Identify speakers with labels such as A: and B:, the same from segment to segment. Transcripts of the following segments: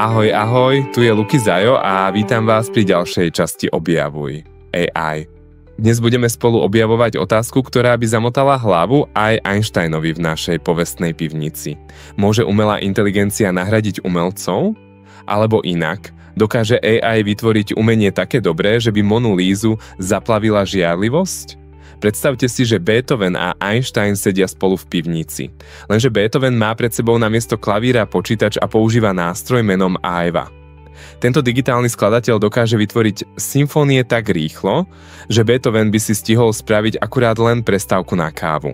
A: Ahoj, ahoj, tu je Luky Zajo a vítam vás pri ďalšej časti Objavuj AI. Dnes budeme spolu objavovať otázku, ktorá by zamotala hlavu aj Einsteinovi v našej povestnej pivnici. Môže umelá inteligencia nahradiť umelcov? Alebo inak, dokáže AI vytvoriť umenie také dobré, že by Monu Lízu zaplavila žiarlivosť? Predstavte si, že Beethoven a Einstein sedia spolu v pivnici. Lenže Beethoven má pred sebou namiesto klavíra počítač a používa nástroj menom Aeva. Tento digitálny skladateľ dokáže vytvoriť symfónie tak rýchlo, že Beethoven by si stihol spraviť akurát len prestávku na kávu.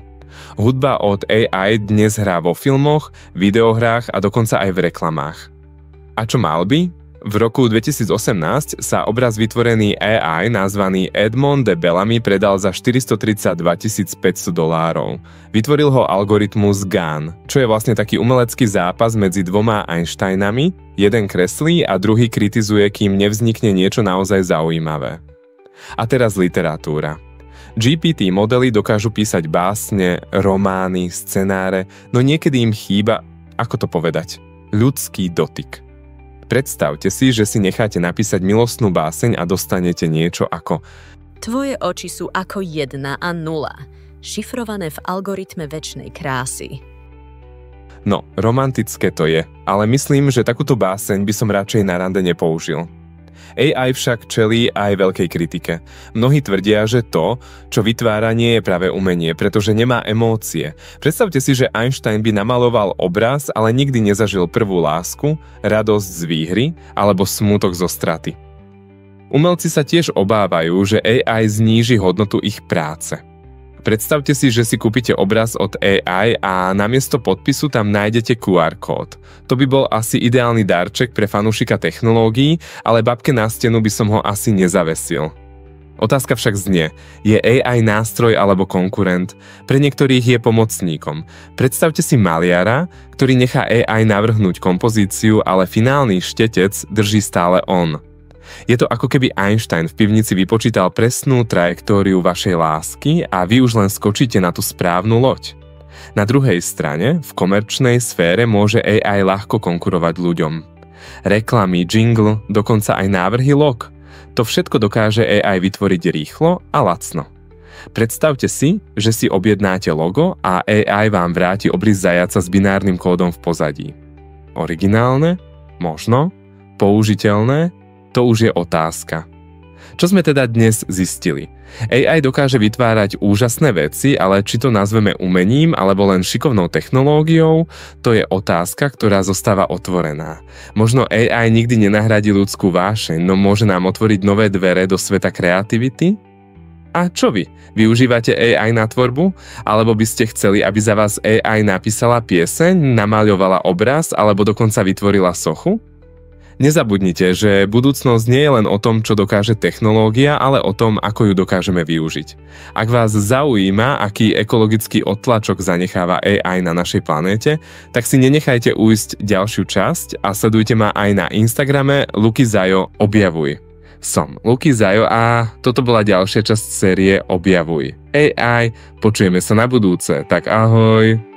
A: Hudba od AI dnes hrá vo filmoch, videohrách a dokonca aj v reklamách. A čo mal by? V roku 2018 sa obraz vytvorený AI nazvaný Edmond de Bellamy predal za $432 500. Vytvoril ho algoritmus GAN, čo je vlastne taký umelecký zápas medzi dvoma Einsteinami, jeden kreslí a druhý kritizuje, kým nevznikne niečo naozaj zaujímavé. A teraz literatúra. GPT modely dokážu písať básne, romány, scenáre, no niekedy im chýba, ako to povedať, ľudský dotyk. Predstavte si, že si necháte napísať milostnú báseň a dostanete niečo ako
B: Tvoje oči sú ako 1 a 0, šifrované v algoritme večnej krásy.
A: No, romantické to je, ale myslím, že takúto báseň by som radšej na rande nepoužil. AI však čelí aj veľkej kritike. Mnohí tvrdia, že to, čo vytvára, nie je práve umenie, pretože nemá emócie. Predstavte si, že Einstein by namaloval obraz, ale nikdy nezažil prvú lásku, radosť z výhry alebo smútok zo straty. Umelci sa tiež obávajú, že AI zníži hodnotu ich práce. Predstavte si, že si kúpite obraz od AI a namiesto podpisu tam nájdete QR kód. To by bol asi ideálny darček pre fanúšika technológií, ale babke na stenu by som ho asi nezavesil. Otázka však znie, je AI nástroj alebo konkurent? Pre niektorých je pomocníkom. Predstavte si maliara, ktorý nechá AI navrhnúť kompozíciu, ale finálny štetec drží stále on. Je to ako keby Einstein v pivnici vypočítal presnú trajektóriu vašej lásky a vy už len skočíte na tú správnu loď. Na druhej strane, v komerčnej sfére môže AI ľahko konkurovať ľuďom. Reklamy, jingle, dokonca aj návrhy log. To všetko dokáže AI vytvoriť rýchlo a lacno. Predstavte si, že si objednáte logo a AI vám vráti obrys zajaca s binárnym kódom v pozadí. Originálne? Možno. Použiteľné? To už je otázka. Čo sme teda dnes zistili? AI dokáže vytvárať úžasné veci, ale či to nazveme umením alebo len šikovnou technológiou, to je otázka, ktorá zostáva otvorená. Možno AI nikdy nenahradí ľudskú vášeň, no môže nám otvoriť nové dvere do sveta kreativity? A čo vy? Využívate AI na tvorbu? Alebo by ste chceli, aby za vás AI napísala pieseň, namaľovala obraz alebo dokonca vytvorila sochu? Nezabudnite, že budúcnosť nie je len o tom, čo dokáže technológia, ale o tom, ako ju dokážeme využiť. Ak vás zaujíma, aký ekologický odtlačok zanecháva AI na našej planéte, tak si nenechajte ujsť ďalšiu časť a sledujte ma aj na Instagrame Luky Zajo Objavuj. Som Luky Zajo a toto bola ďalšia časť série Objavuj AI. Počujeme sa na budúce, tak ahoj!